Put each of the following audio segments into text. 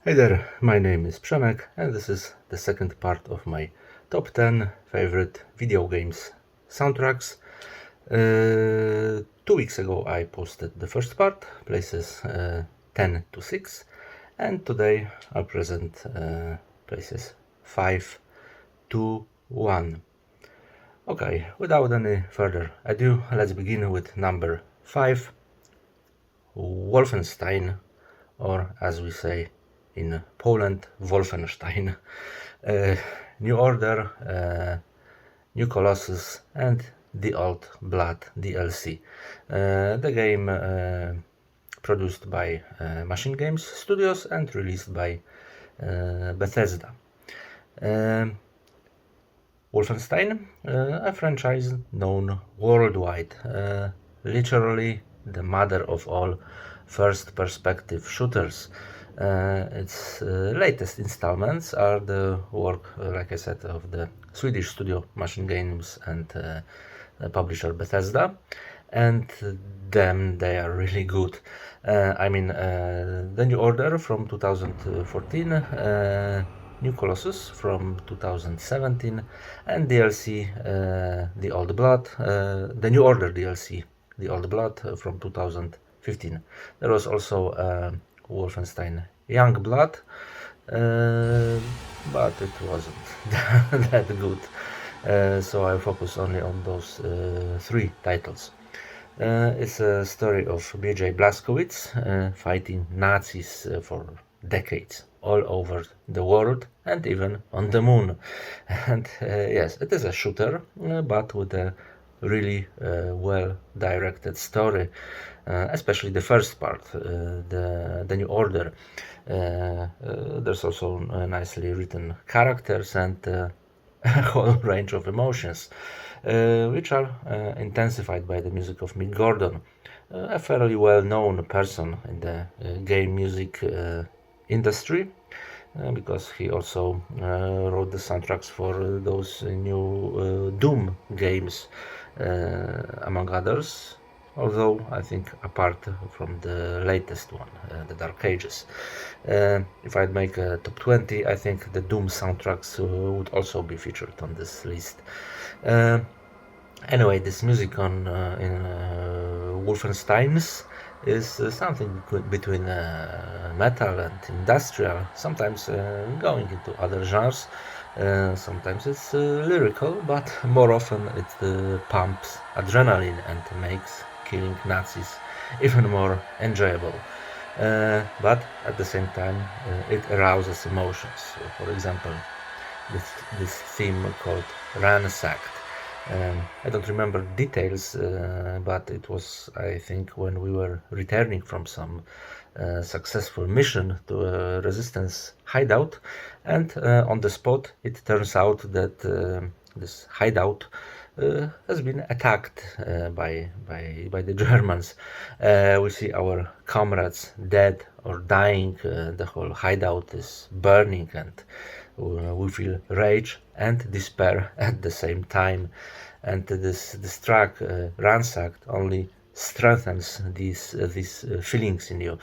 Hey there, my name is Przemek and this is the second part of my top 10 favorite video games soundtracks. 2 weeks ago I posted the first part, places 10 to 6, and today I'll present places 5 to 1. Okay, without any further ado, let's begin with number 5, Wolfenstein, or as we say in Poland, Wolfenstein. New Order, New Colossus, and The Old Blood DLC. The game produced by Machine Games Studios and released by Bethesda. Wolfenstein, a franchise known worldwide, literally the mother of all first-perspective shooters. Its latest installments are the work, like I said, of the Swedish studio Machine Games and the publisher Bethesda, and they are really good. The New Order from 2014, New Colossus from 2017, and DLC, The Old Blood, the New Order DLC, The Old Blood from 2015. There was also Wolfenstein Young Blood, but it wasn't that good. So I focus only on those 3 titles. It's a story of B.J. Blazkowicz fighting Nazis for decades all over the world and even on the moon. And yes, it is a shooter, but with a really well-directed story, especially the first part, the New Order. There's also nicely written characters and a whole range of emotions, which are intensified by the music of Mick Gordon, a fairly well-known person in the game music industry, because he also wrote the soundtracks for those new Doom games, among others, although I think apart from the latest one, the Dark Ages. If I'd make a top 20, I think the Doom soundtracks would also be featured on this list. Anyway, this music in Wolfensteins is something between metal and industrial, sometimes going into other genres. Sometimes it's lyrical, but more often it pumps adrenaline and makes killing Nazis even more enjoyable. But at the same time, it arouses emotions. So, for example, this theme called Ransacked. I don't remember details, but it was, I think, when we were returning from some successful mission to a resistance hideout, and on the spot it turns out that this hideout has been attacked by the Germans. We see our comrades dead or dying, the whole hideout is burning, and we feel rage and despair at the same time. And this track, Ransacked, only strengthens these feelings in you.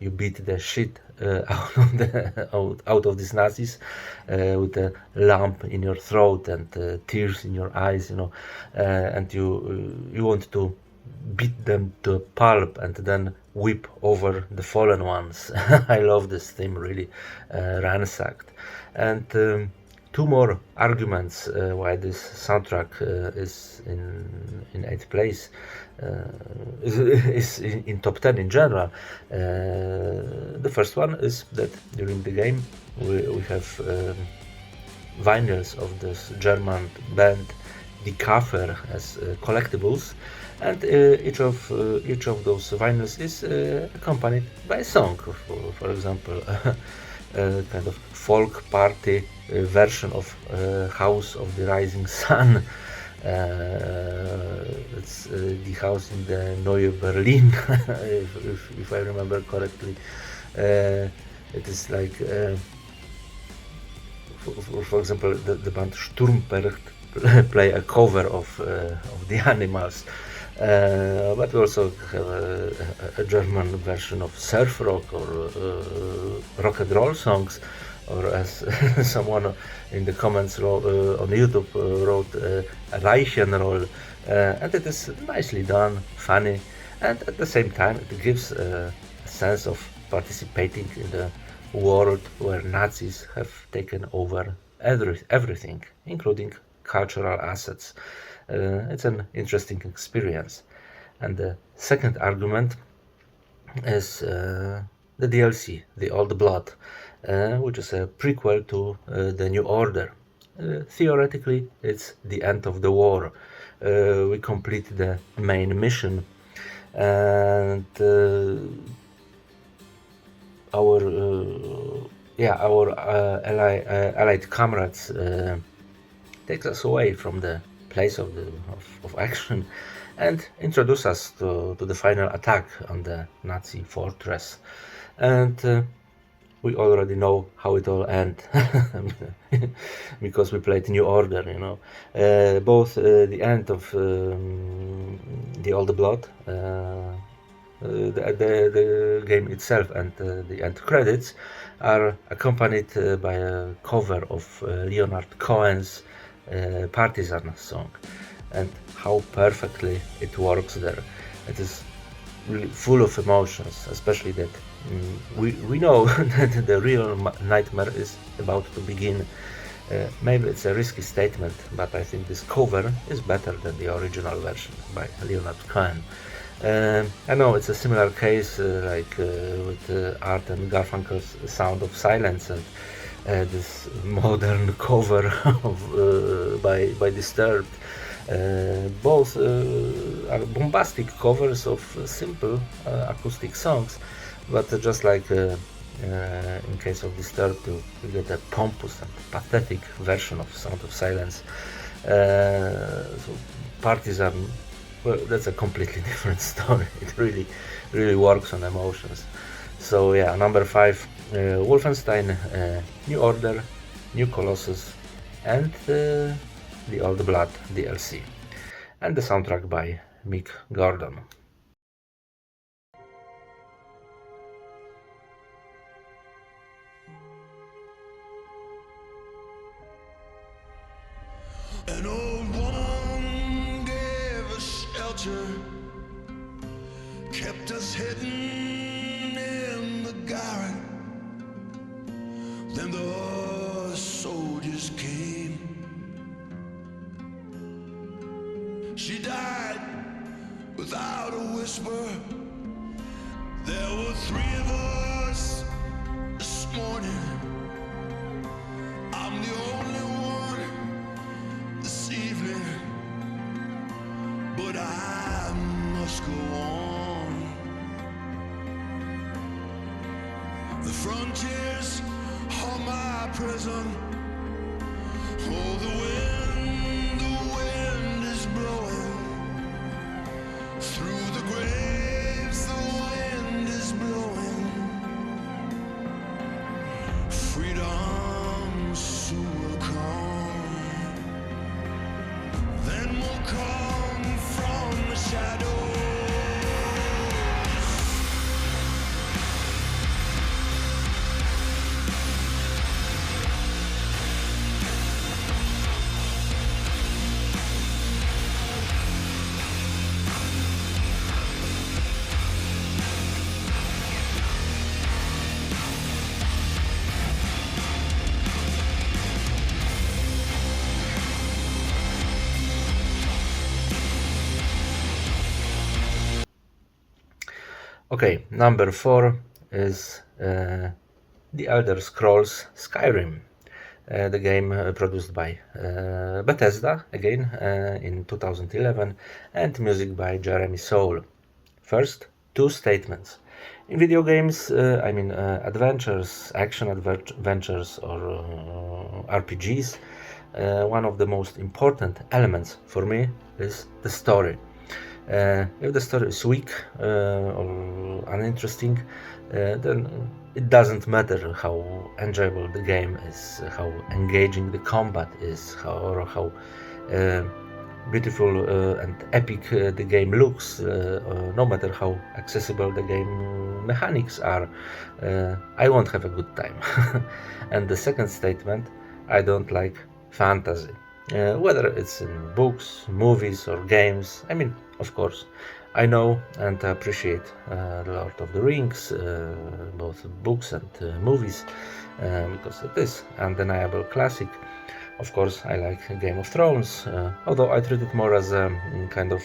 You beat the shit out of these Nazis with a lump in your throat and tears in your eyes, and you want to beat them to a pulp and then weep over the fallen ones. I love this theme, really, Ransacked. And 2 more arguments why this soundtrack is in 8th place, is in top 10 in general. The first one is that during the game we have vinyls of this German band G.E.C.K as collectibles, and each of those vinyls is accompanied by a song. For example, a kind of folk party version of House of the Rising Sun. It's the house in the Neue Berlin, if I remember correctly. It is like, for example, the band Sturmpercht play a cover of the Animals. But we also have a German version of surf rock or rock and roll songs, or as someone in the comments on YouTube wrote, Reichenroll, and it is nicely done, funny, and at the same time it gives a sense of participating in the world where Nazis have taken over everything, including cultural assets. It's an interesting experience. And the second argument is the DLC, The Old Blood, which is a prequel to The New Order. Theoretically, it's the end of the war. We complete the main mission, and our allied comrades takes us away from the place of action and introduce us to the final attack on the Nazi fortress. And we already know how it all ends because we played New Order, you know. Both the end of The Old Blood, the game itself, and the end credits are accompanied by a cover of Leonard Cohen's Partisan song, and how perfectly it works there. It is really full of emotions, especially that we know that the real nightmare is about to begin. Maybe it's a risky statement, but I think this cover is better than the original version by Leonard Cohen. I know it's a similar case with Art and Garfunkel's Sound of Silence, and this modern cover by Disturbed. Both are bombastic covers of simple acoustic songs, but just like in case of Disturbed, you get a pompous and pathetic version of Sound of Silence. So Partisan, well, that's a completely different story. It really works on emotions. So yeah, number 5, Wolfenstein, New Order, New Colossus, and The Old Blood DLC, and the soundtrack by Mick Gordon. An old woman gave us shelter, kept us hidden in the garret. Then the soldiers came. She died without a whisper. There were 3 of us this morning. I'm the only one this evening, but I must go on. The frontiers are my prison. Oh, the wind is blowing through the graves. The wind is blowing. Freedom soon will come. Then will come from the shadows. Okay, number 4 is The Elder Scrolls Skyrim, the game produced by Bethesda, again in 2011, and music by Jeremy Soule. First, 2 statements. In video games, adventures, action adventures, or RPGs, one of the most important elements for me is the story. If the story is weak or uninteresting, then it doesn't matter how enjoyable the game is, how engaging the combat is, how beautiful and epic the game looks, no matter how accessible the game mechanics are, I won't have a good time. And the second statement, I don't like fantasy. Whether it's in books, movies, or games, I mean, of course, I know and appreciate The Lord of the Rings, both books and movies, because it is undeniable classic. Of course, I like Game of Thrones, although I treat it more as a kind of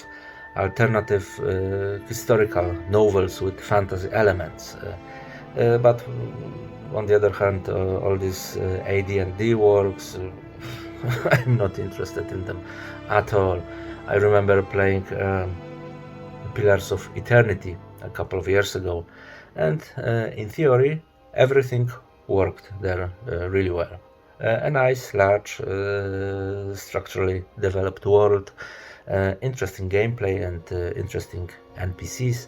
alternative historical novels with fantasy elements. But on the other hand, all these AD&D works, I'm not interested in them at all. I remember playing Pillars of Eternity a couple of years ago, and in theory, everything worked there really well. A nice, large, structurally developed world, interesting gameplay, and interesting NPCs.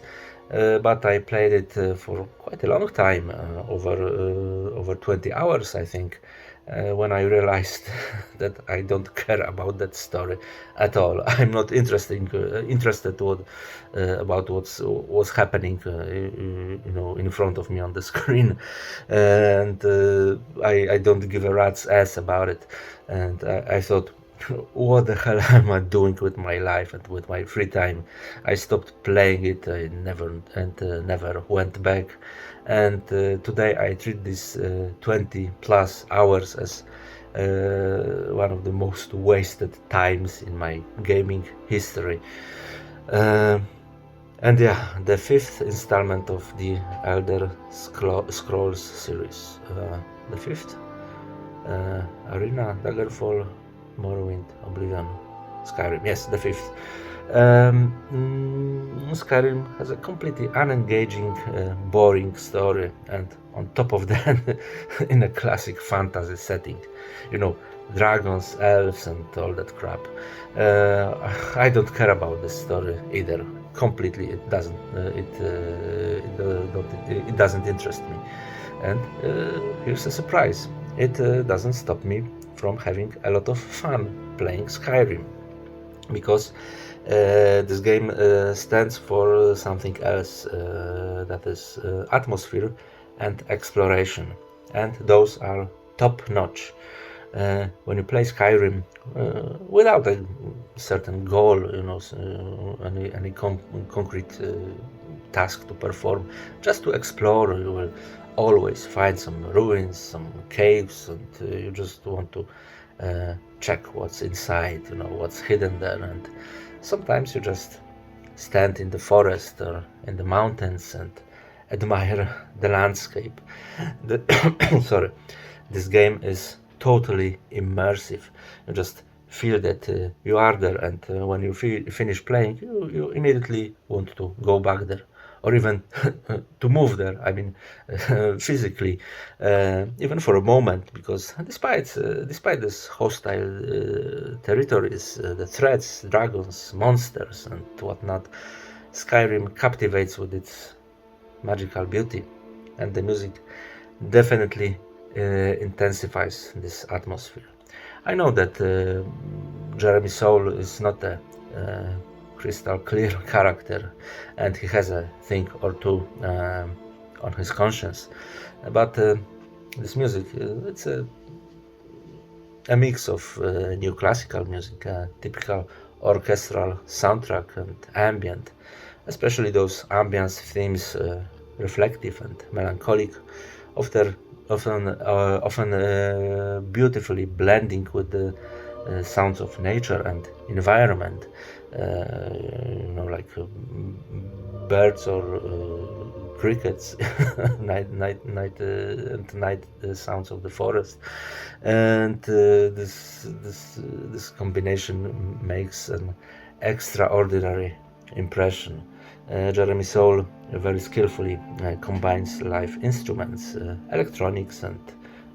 But I played it for quite a long time, over 20 hours, I think, when I realized that I don't care about that story at all. I'm not interested about what's happening, in front of me on the screen, and I don't give a rat's ass about it. And I thought, what the hell am I doing with my life and with my free time? I stopped playing it. I never went back. And today I treat these 20 plus hours as one of the most wasted times in my gaming history. And yeah, the fifth installment of the Elder Scrolls series. The fifth? Arena, Daggerfall, Morrowind, Oblivion, Skyrim. Yes, the fifth. Skyrim has a completely unengaging, boring story, and on top of that, in a classic fantasy setting, dragons, elves, and all that crap. I don't care about this story either. Completely, it doesn't. It doesn't interest me. And here's a surprise: it doesn't stop me from having a lot of fun playing Skyrim, because this game stands for something else, that is atmosphere and exploration, and those are top notch. When you play Skyrim without a certain goal, any concrete task to perform, just to explore, you will always find some ruins, some caves, and you just want to check what's inside, what's hidden there. And sometimes you just stand in the forest or in the mountains and admire the landscape. Sorry, this game is totally immersive. You just feel that you are there, and when you finish playing, you immediately want to go back there, or even to move there. I mean, physically, even for a moment, because despite this hostile territories, the threats, dragons, monsters, and whatnot, Skyrim captivates with its magical beauty, and the music definitely intensifies this atmosphere. I know that Jeremy Soule is not a crystal clear character, and he has a thing or two on his conscience, but this music, it's a mix of new classical music, typical orchestral soundtrack, and ambient, especially those ambience themes, reflective and melancholic, often beautifully blending with the sounds of nature and environment, like birds or crickets, night sounds of the forest, and this combination makes an extraordinary impression. Jeremy Soule very skillfully combines live instruments, electronics, and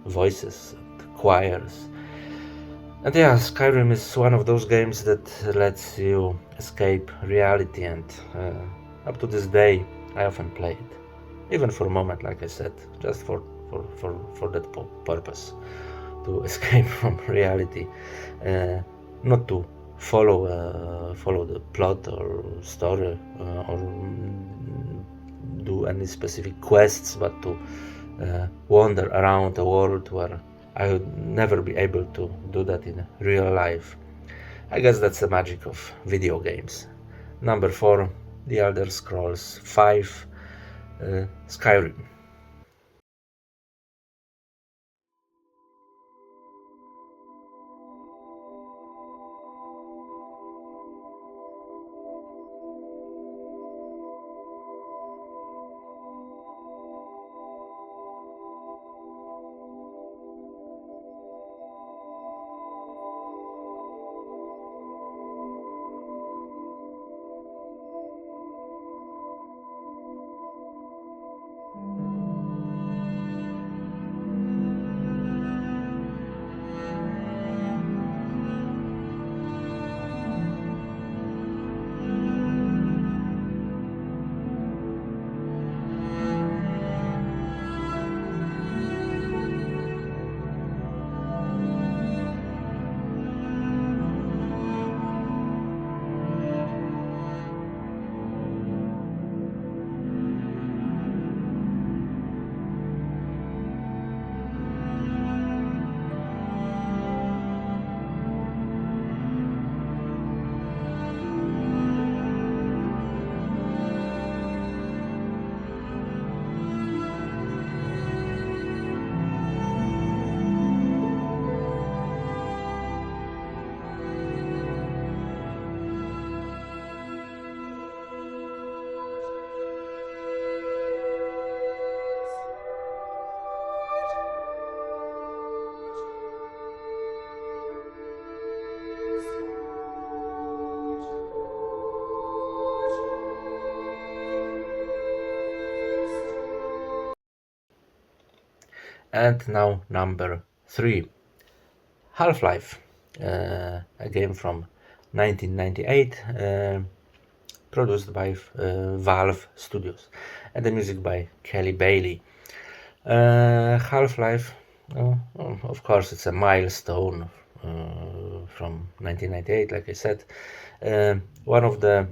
voices, and choirs. And yeah, Skyrim is one of those games that lets you escape reality, and up to this day, I often play it, even for a moment, like I said, just for that purpose, to escape from reality, not to follow the plot or story, or do any specific quests, but to wander around a world where I would never be able to do that in real life. I guess that's the magic of video games. Number 4, The Elder Scrolls 5, Skyrim. And now number 3, Half-Life, a game from 1998, produced by Valve Studios, and the music by Kelly Bailey. Half-Life, of course, it's a milestone from 1998, like I said. One of the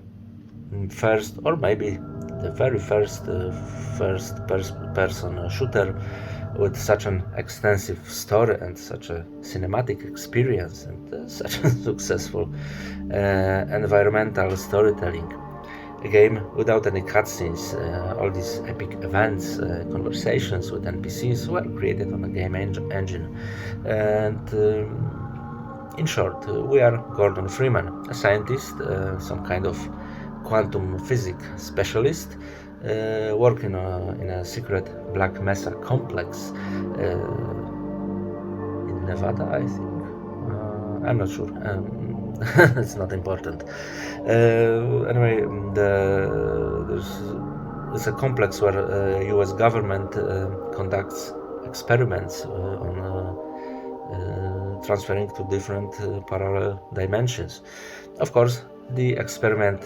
first, or maybe the very first person shooter with such an extensive story and such a cinematic experience and such a successful environmental storytelling. A game without any cutscenes, all these epic events, conversations with NPCs were created on a game engine. And in short, we are Gordon Freeman, a scientist, some kind of quantum physics specialist, working in a secret Black Mesa complex in Nevada, I think. I'm not sure. It's not important. Anyway, there's a complex where U.S. government conducts experiments on transferring to different parallel dimensions. Of course, the experiment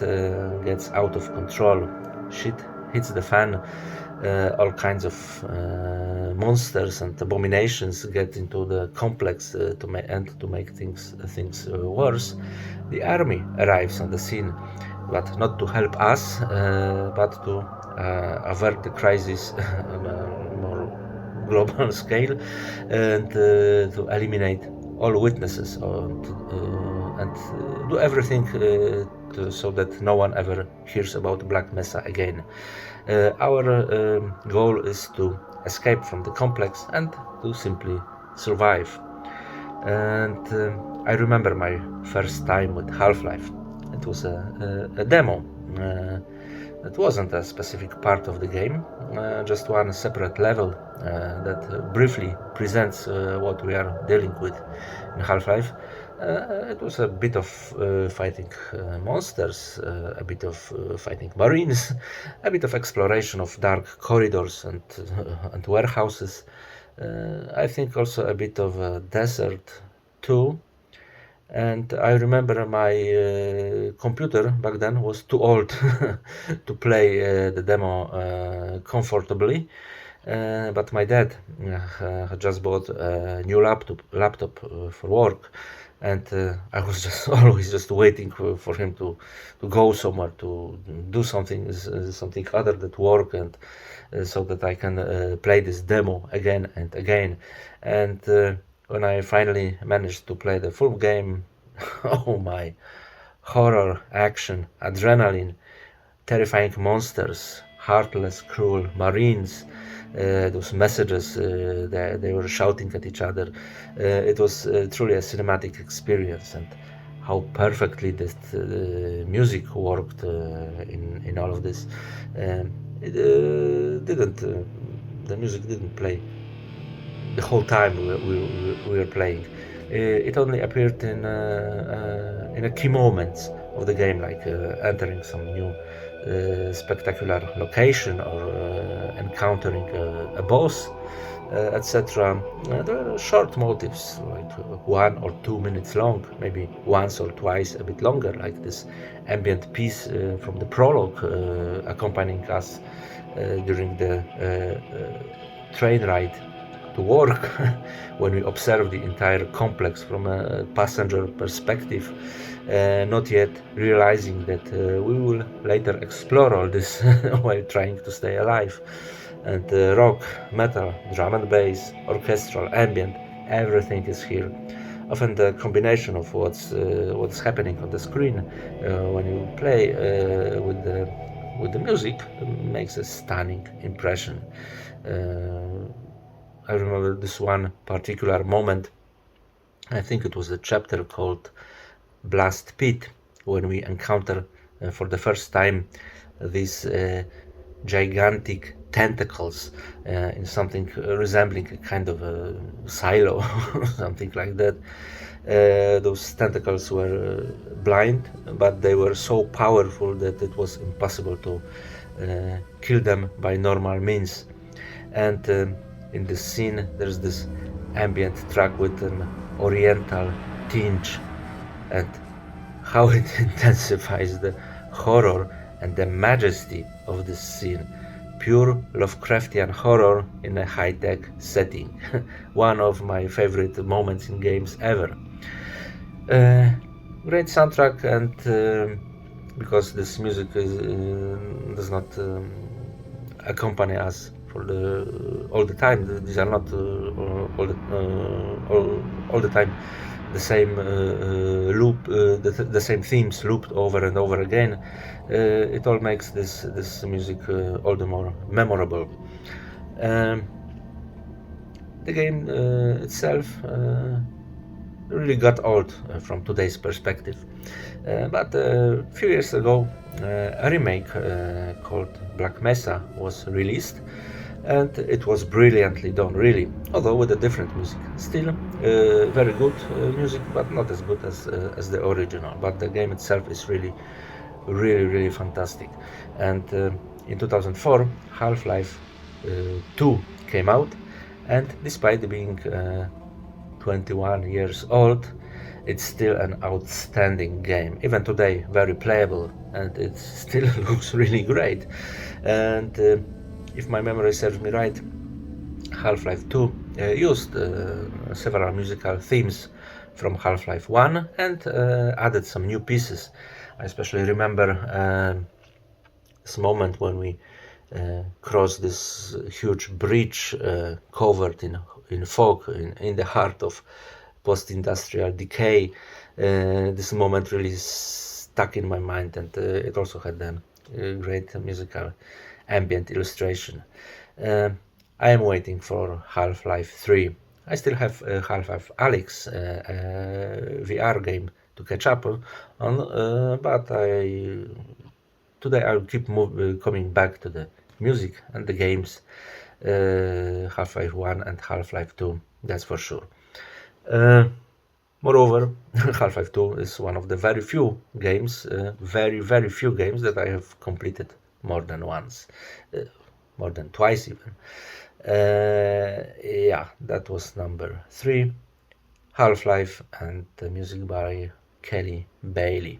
gets out of control. Shit hits the fan. All kinds of monsters and abominations get into the complex to make things worse. The army arrives on the scene, but not to help us, but to avert the crisis on a more global scale, and to eliminate all witnesses, and do everything so that no one ever hears about Black Mesa again. Our goal is to escape from the complex and to simply survive. And I remember my first time with Half-Life. It was a demo. It wasn't a specific part of the game, just one separate level that briefly presents what we are dealing with in Half-Life. It was a bit of fighting monsters, a bit of fighting marines, a bit of exploration of dark corridors and warehouses. I think also a bit of a desert too. And I remember my computer back then was too old to play the demo comfortably. But my dad had just bought a new laptop for work, and I was just always just waiting for him to go somewhere to do something other than work, and so that I can play this demo again and again. And when I finally managed to play the full game, oh my, horror, action, adrenaline, terrifying monsters, heartless, cruel marines, those messages they were shouting at each other. It was truly a cinematic experience, and how perfectly this music worked in all of this. It didn't the music didn't play the whole time we were playing. It only appeared in a key moments of the game, like entering some new spectacular location or encountering a boss, etc. There are short motives, like 1 or 2 minutes long, maybe once or twice a bit longer, like this ambient piece from the prologue accompanying us during the train ride to work when we observe the entire complex from a passenger perspective, not yet realizing that we will later explore all this while trying to stay alive. And rock, metal, drum and bass, orchestral, ambient, everything is here. Often the combination of what's happening on the screen when you play with the music makes a stunning impression. I remember this one particular moment. I think it was a chapter called Blast Pit, when we encounter for the first time these gigantic tentacles in something resembling a kind of a silo or something like that. Those tentacles were blind, but they were so powerful that it was impossible to kill them by normal means. And in this scene, there's this ambient track with an oriental tinge, and how it intensifies the horror and the majesty of this scene. Pure Lovecraftian horror in a high-tech setting. One of my favorite moments in games ever. Great soundtrack, and because this music does not accompany us for all the time. These are not all the time the same loop, the same themes looped over and over again. It all makes this music all the more memorable. Um, the game itself really got old from today's perspective. But a few years ago, a remake called Black Mesa was released, and it was brilliantly done, really, although with a different music. Still very good music, but not as good as the original. But the game itself is really fantastic. And in 2004, Half-Life 2 came out, and despite being 21 years old, it's still an outstanding game. Even today, very playable, and it still looks really great. And if my memory serves me right, Half-Life 2 used several musical themes from Half-Life 1 and added some new pieces. I especially remember this moment when we cross this huge bridge covered in fog in the heart of post-industrial decay. This moment really stuck in my mind, and it also had a great musical ambient illustration. I am waiting for Half-Life 3. I still have Half-Life Alyx VR game to catch up on, but today I'll keep coming back to the music and the games, Half-Life 1 and Half-Life 2, that's for sure. Moreover, Half-Life 2 is one of the very few games that I have completed more than once, more than twice even. Yeah, that was number 3, Half-Life, and the music by Kelly Bailey.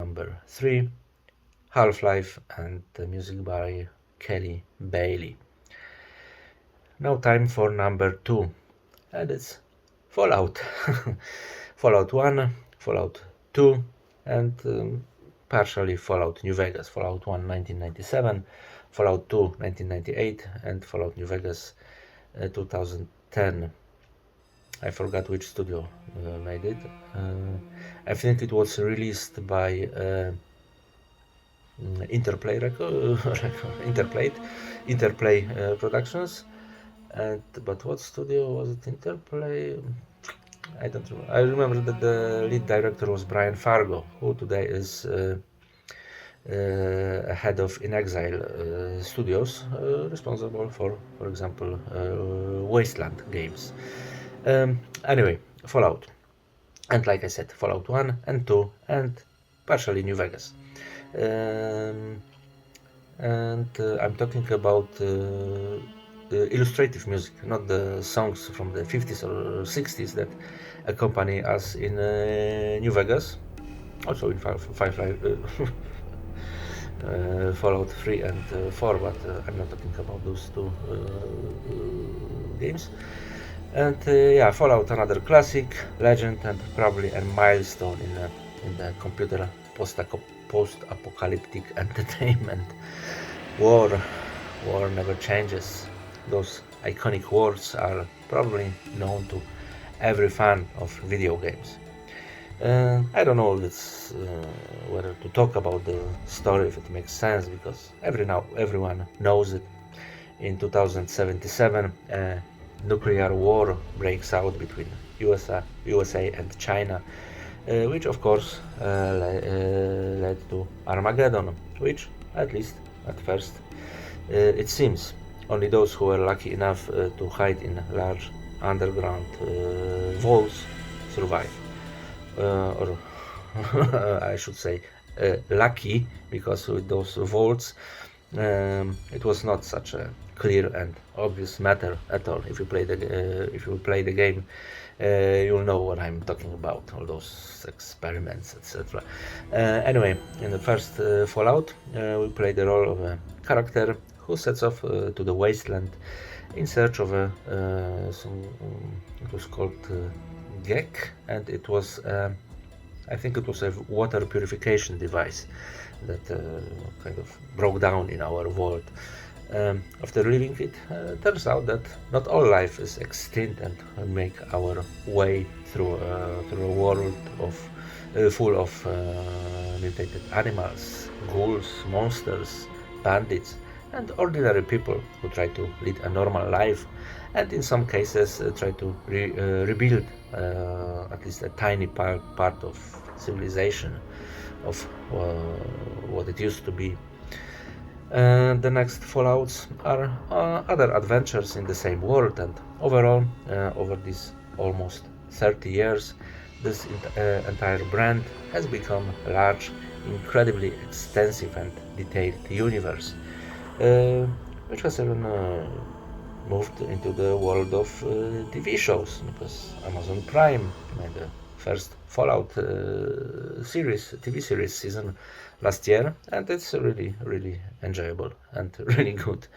number 3, Half-Life, and the music by Kelly Bailey. Now time for number 2, and it's Fallout. Fallout 1, Fallout 2, and partially Fallout New Vegas. Fallout 1 1997, Fallout 2 1998, and Fallout New Vegas 2010. I forgot which studio made it. I think it was released by Interplay Productions. But what studio was it? Interplay? I don't remember. I remember that the lead director was Brian Fargo, who today is head of In Exile Studios, responsible for example, Wasteland games. Anyway, Fallout. And like I said, Fallout 1 and 2 and partially New Vegas. And I'm talking about the illustrative music, not the songs from the 50s or 60s that accompany us in New Vegas, also in Fallout 3 and 4, but I'm not talking about those two games. And yeah, Fallout, another classic, legend, and probably a milestone in the computer post-apocalyptic entertainment. War never changes. Those iconic words are probably known to every fan of video games. I don't know whether to talk about the story, if it makes sense, because everyone knows it. In 2077, a nuclear war breaks out between USA and China, which of course led to Armageddon, which, at least at first, it seems, only those who were lucky enough to hide in large underground vaults survive. Or I should say lucky, because with those vaults it was not such a clear and obvious matter at all. If you play the game, you'll know what I'm talking about, all those experiments, etc. Anyway, in the first Fallout, we play the role of a character who sets off to the wasteland in search of it was called G.E.C.K, and it was I think it was a water purification device that kind of broke down in our world. After leaving it, turns out that not all life is extinct, and make our way through a world full of mutated animals, ghouls, monsters, bandits, and ordinary people who try to lead a normal life, and in some cases try to rebuild at least a tiny part of civilization, of what it used to be. The next Fallouts are other adventures in the same world, and overall, over these almost 30 years, this entire brand has become a large, incredibly extensive and detailed universe, which has even moved into the world of TV shows, because Amazon Prime made the first Fallout TV series season last year, and it's really enjoyable and really good.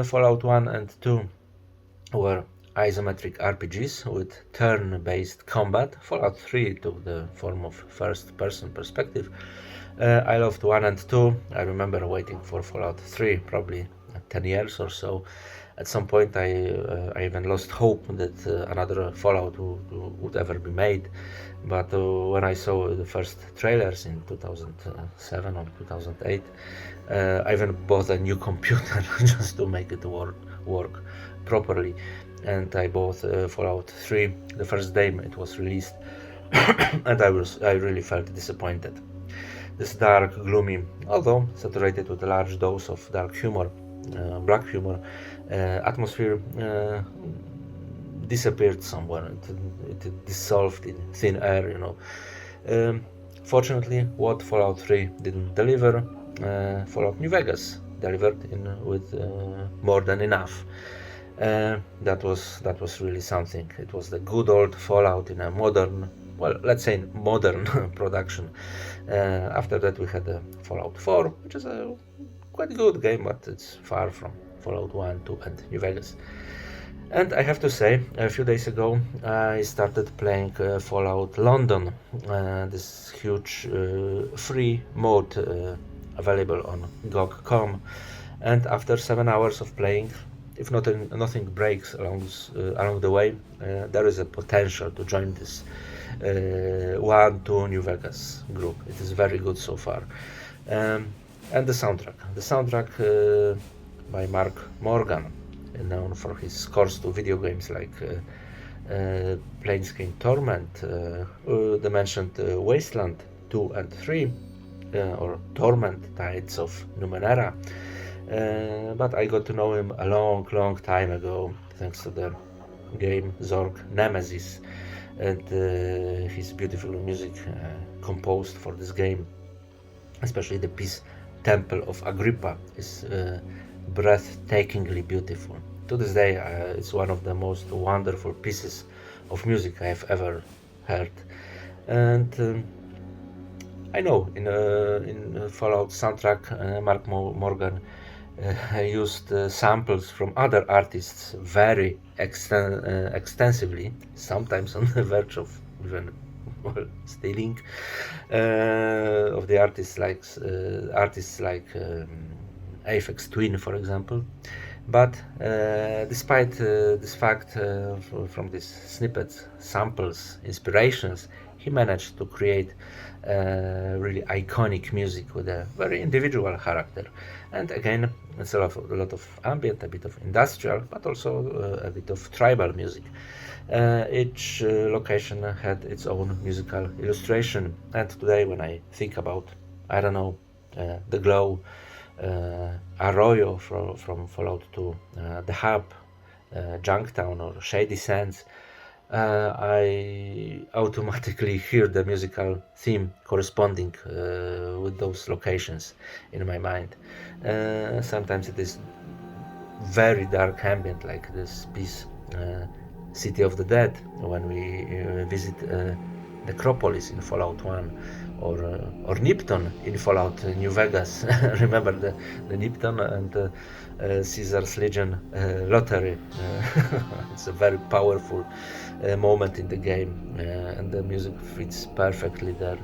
Fallout 1 and 2 were isometric RPGs with turn-based combat. Fallout 3 took the form of first-person perspective. I loved 1 and 2. I remember waiting for Fallout 3 probably 10 years or so. At some point I even lost hope that another Fallout would ever be made. But when I saw the first trailers in 2007 or 2008, I even bought a new computer just to make it work properly. And I bought Fallout 3 the first day it was released, and I really felt disappointed. This dark, gloomy, although saturated with a large dose of dark humor, black humor, atmosphere disappeared somewhere. It dissolved in thin air, Fortunately, what Fallout 3 didn't deliver, Fallout New Vegas delivered with more than enough. That was really something. It was the good old Fallout in a modern, well, let's say modern production. After that, we had Fallout 4, which is a quite good game, but it's far from Fallout 1, 2, and New Vegas. And I have to say, a few days ago, I started playing Fallout London, this huge free mode available on G.E.C.K. And after 7 hours of playing, if nothing breaks along the way, there is a potential to join this 1-2 New Vegas group. It is very good so far. Um, and the soundtrack by Mark Morgan, known for his scores to video games like Planescape Torment, the mentioned Wasteland 2 and 3, or Torment Tides of Numenera. But I got to know him a long time ago, thanks to the game Zork Nemesis and his beautiful music composed for this game. Especially the piece Temple of Agrippa is breathtakingly beautiful. To this day, it's one of the most wonderful pieces of music I have ever heard. And I know in Fallout soundtrack, Mark Morgan used samples from other artists very extensively, sometimes on the verge of even stealing of the artists like Aphex Twin, for example. But despite this fact, from these snippets, samples, inspirations, he managed to create really iconic music with a very individual character. And again, it's a lot of ambient, a bit of industrial, but also a bit of tribal music. Each location had its own musical illustration, and today when I think about, I don't know, The Glow, Arroyo from Fallout 2, The Hub, Junktown or Shady Sands, I automatically hear the musical theme corresponding with those locations in my mind. Sometimes it is very dark ambient, like this piece City of the Dead, when we visit Necropolis in Fallout 1, or Nipton in Fallout New Vegas. Remember the Nipton and Caesar's Legion lottery. It's a very powerful moment in the game, and the music fits perfectly there.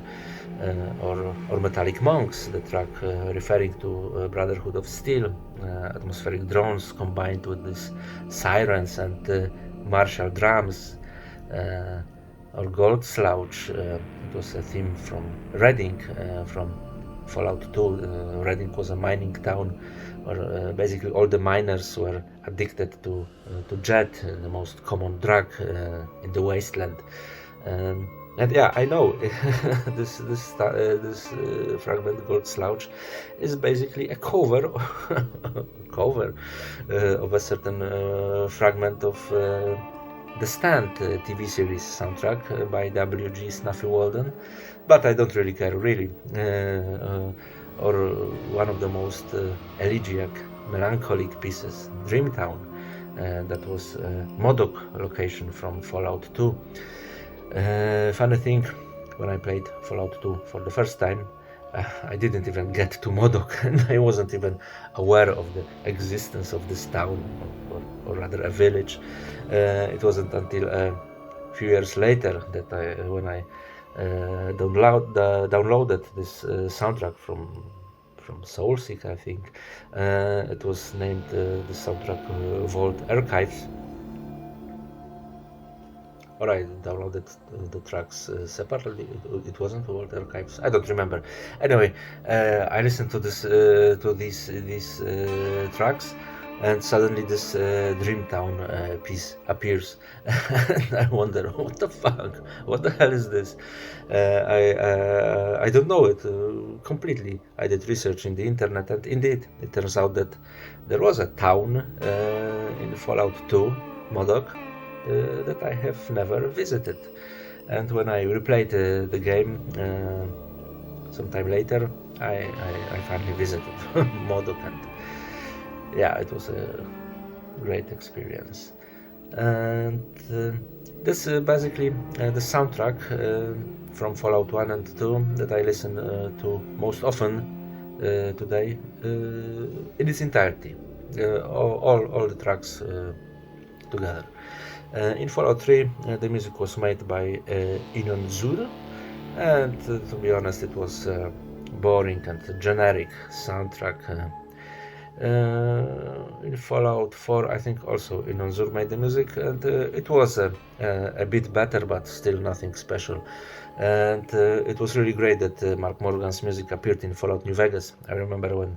Or Metallic Monks, the track referring to Brotherhood of Steel, atmospheric drones combined with these sirens and martial drums, or Gold Slouch. It was a theme from Reading, from Fallout 2. Reading was a mining town where basically all the miners were addicted to jet, the most common drug in the wasteland. And yeah, I know this fragment Gold Slouch is basically a cover of a certain fragment of the Stand TV series soundtrack by W.G. Snuffy Walden, but I don't really care, really. Or one of the most elegiac, melancholic pieces, Dreamtown, that was Modoc location from Fallout 2. Funny thing, when I played Fallout 2 for the first time, I didn't even get to Modoc, and I wasn't even aware of the existence of this town, or rather a village. It wasn't until a few years later that when I downloaded this soundtrack from Soulseek, I think. It was named the soundtrack Vault Archives. Or I downloaded the tracks separately. It wasn't Vault Archives. I don't remember. Anyway, I listened to these tracks, and suddenly this Dreamtown piece appears. And I wonder, what the fuck? What the hell is this? I don't know it completely. I did research in the internet, and indeed, it turns out that there was a town in Fallout 2, Modoc, that I have never visited. And when I replayed the game sometime later, I finally visited Modoc, and yeah, it was a great experience. And this is basically the soundtrack from Fallout 1 and 2 that I listen to most often today in its entirety. All the tracks together. In Fallout 3, the music was made by Inon Zur, and to be honest, it was boring and generic soundtrack. In Fallout 4, I think also Inon Zur made the music, and it was a bit better, but still nothing special. And it was really great that Mark Morgan's music appeared in Fallout New Vegas. I remember when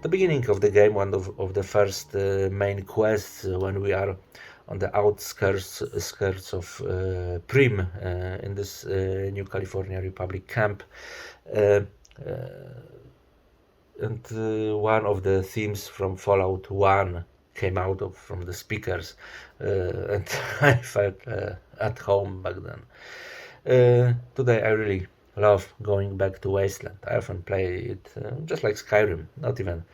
the beginning of the game, one of the first main quests, when we are on the skirts of Prim in this New California Republic camp. Uh, and one of the themes from Fallout 1 came out from the speakers, and I felt at home back then. Today I really love going back to Wasteland. I often play it just like Skyrim, not even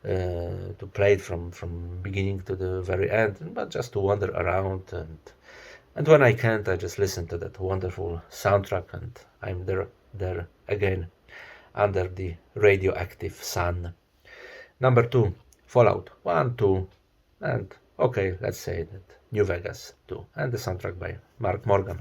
to play it from beginning to the very end, but just to wander around, and when I can't, I just listen to that wonderful soundtrack, and I'm there again under the radioactive sun. Number 2, Fallout 1, 2, and okay, let's say that New Vegas 2, and the soundtrack by Mark Morgan.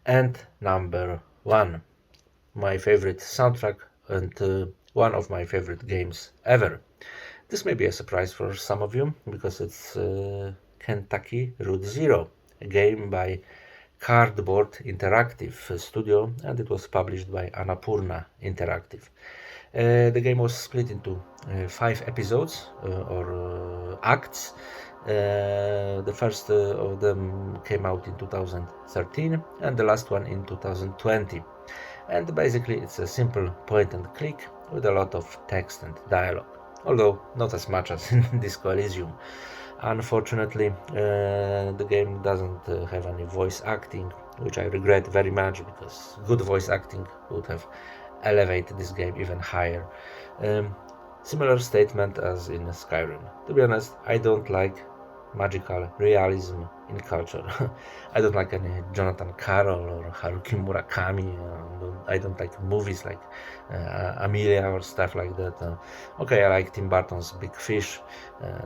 And number 1, my favorite soundtrack and one of my favorite games ever. This may be a surprise for some of you because it's Kentucky Route Zero, a game by Cardboard Interactive Studio, and it was published by Annapurna Interactive. The game was split into 5 episodes or acts. The first of them came out in 2013 and the last one in 2020. And basically it's a simple point and click with a lot of text and dialogue, although not as much as in Disco Elysium. Unfortunately, the game doesn't have any voice acting, which I regret very much because good voice acting would have elevated this game even higher. Similar statement as in Skyrim. To be honest, I don't like magical realism in culture. I don't like any Jonathan Carroll or Haruki Murakami. I don't like movies like Amelia or stuff like that. Okay, I like Tim Burton's Big Fish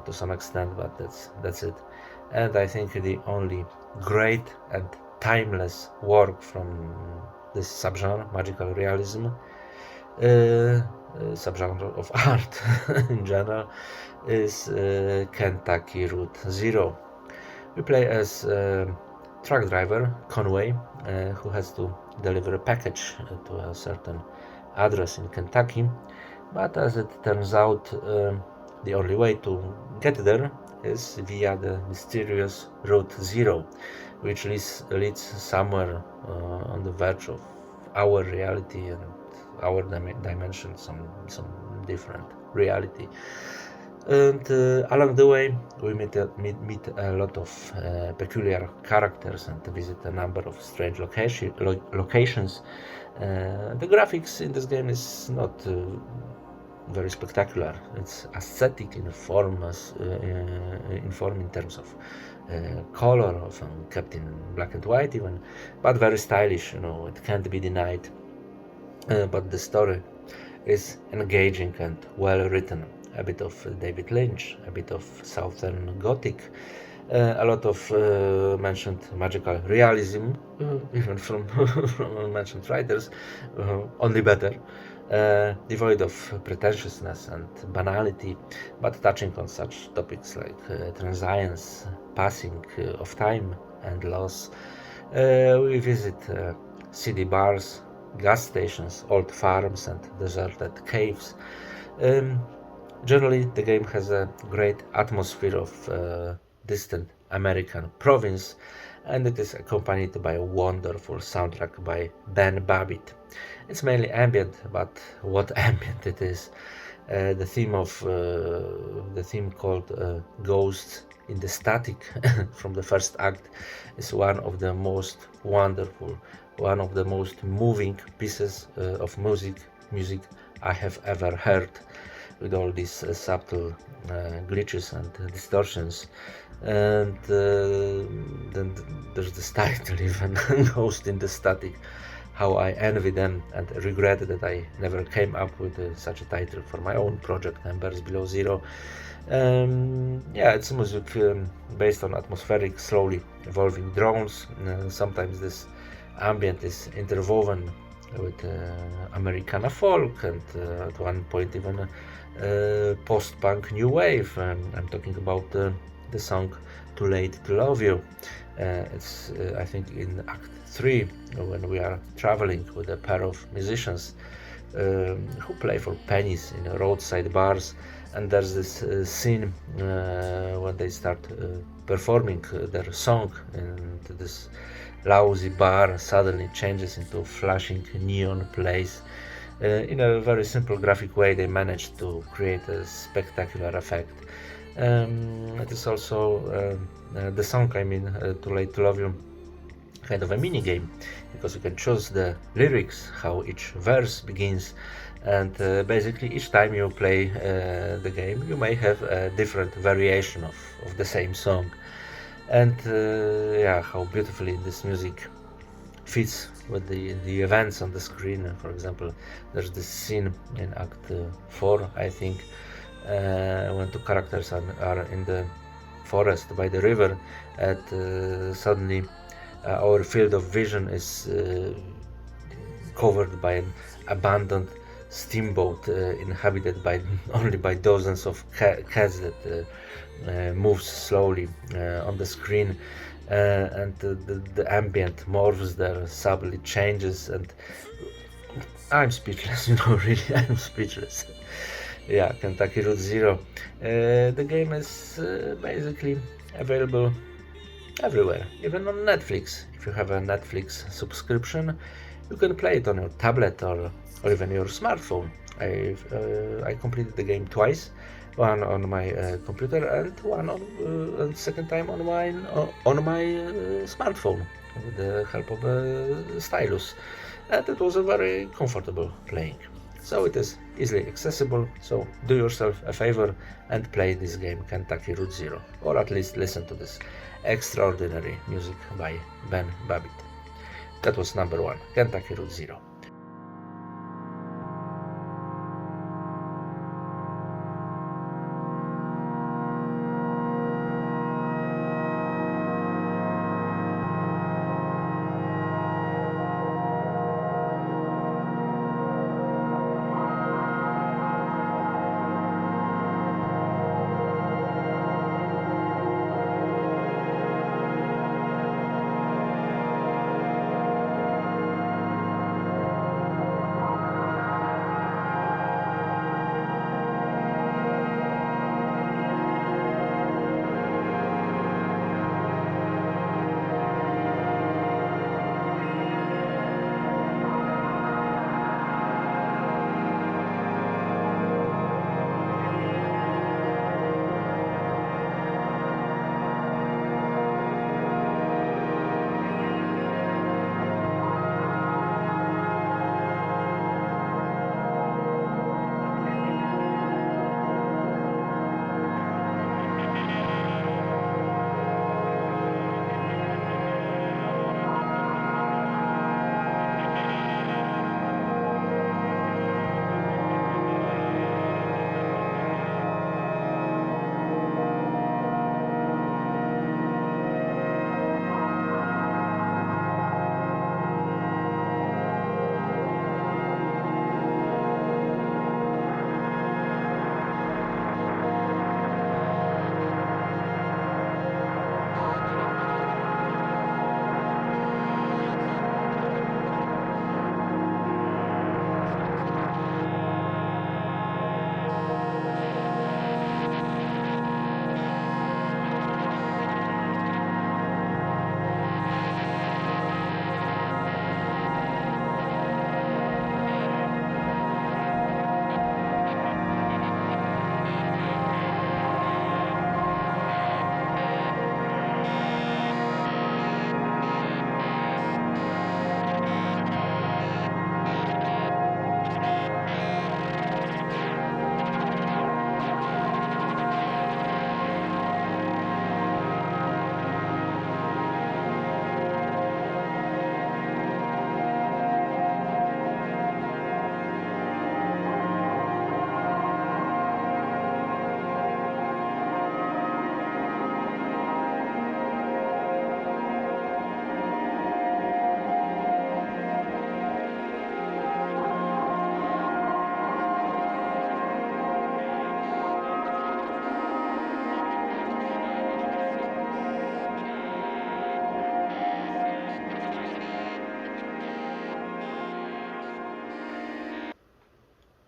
to some extent, but that's it. And I think the only great and timeless work from this subgenre, magical realism, subgenre of art in general, is Kentucky Route Zero. We play as truck driver Conway, who has to deliver a package to a certain address in Kentucky. But as it turns out, the only way to get there is via the mysterious Route Zero, which leads somewhere on the verge of our reality and our dimension, some different reality. And along the way, we meet a lot of peculiar characters and visit a number of strange locations. The graphics in this game is not very spectacular. It's aesthetic in form, in terms of color, often kept in black and white even, but very stylish. It can't be denied. But the story is engaging and well written. A bit of David Lynch, a bit of Southern Gothic, a lot of mentioned magical realism, even from from mentioned writers, only better. Devoid of pretentiousness and banality, but touching on such topics like transience, passing of time, and loss. We visit city bars, gas stations, old farms, and deserted caves. Um, Generally, the game has a great atmosphere of distant American province, and it is accompanied by a wonderful soundtrack by Ben Babbitt. It's mainly ambient, but what ambient it is! The theme called "Ghosts in the Static" from the first act is one of the most wonderful, one of the most moving pieces of music I have ever heard, with all these subtle glitches and distortions. And then there's this title even, Ghost in the Static. How I envy them and regret that I never came up with such a title for my own project, Numbers Below Zero. Yeah, it's music based on atmospheric, slowly evolving drones. Sometimes this ambient is interwoven with Americana folk, and at one point even post-punk new wave. I'm talking about the song "Too Late to Love You." It's I think in Act 3, when we are traveling with a pair of musicians who play for pennies in roadside bars, and there's this scene when they start performing their song, and this lousy bar suddenly changes into a flashing neon place. In a very simple graphic way, they managed to create a spectacular effect. It is also the song, Too Late to Love You, kind of a mini game, because you can choose the lyrics, how each verse begins, and basically each time you play the game, you may have a different variation of the same song. And yeah, how beautifully this music fits with the events on the screen. For example, there's this scene in Act 4, I think, when two characters are in the forest by the river, and suddenly our field of vision is covered by an abandoned steamboat inhabited by only by dozens of cats that moves slowly on the screen, and the ambient morphs there, subtly changes, and I'm speechless. Really, I'm speechless. Yeah, Kentucky Route Zero. The game is basically available everywhere, even on Netflix. If you have a Netflix subscription, you can play it on your tablet or even your smartphone. I completed the game twice, one on my computer and one and second time on my smartphone with the help of a stylus, and it was a very comfortable playing. So it is easily accessible, so do yourself a favor and play this game, Kentucky Route Zero, or at least listen to this extraordinary music by Ben Babbitt. That was number 1, Kentucky Route Zero.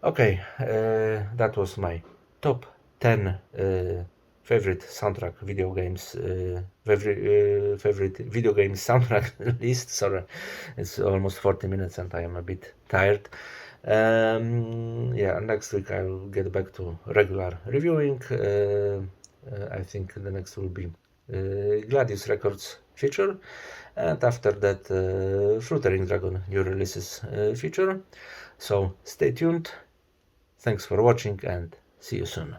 Okay, that was my top 10 favorite soundtrack video games, favorite video game soundtrack list. Sorry, it's almost 40 minutes and I am a bit tired. Yeah, next week I'll get back to regular reviewing. I think the next will be Gladius Records feature, and after that, Fruitering Dragon new releases feature. So stay tuned. Thanks for watching and see you soon.